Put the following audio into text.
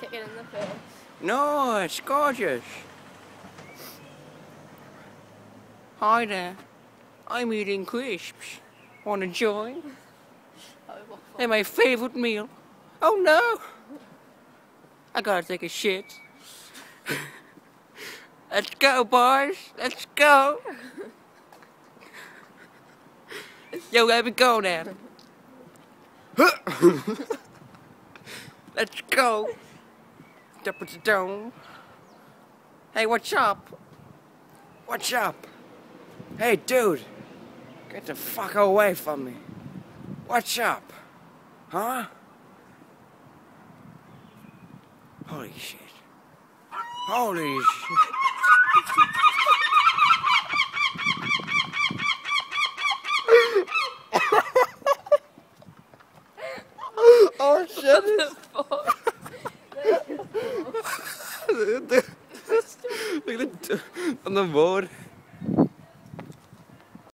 kicking in the face. No, it's gorgeous. Hi there. I'm eating crisps. Wanna join? They're my favourite meal. Oh no! I gotta take a shit. Let's go, boys. Let's go. Yo, let me go now. Let's go. Up at the dome. Hey, what's up? What's up? Hey, dude. Get the fuck away from me. What's up? Huh? Holy shit. Holy shit. Oh shit. Look at the on the board.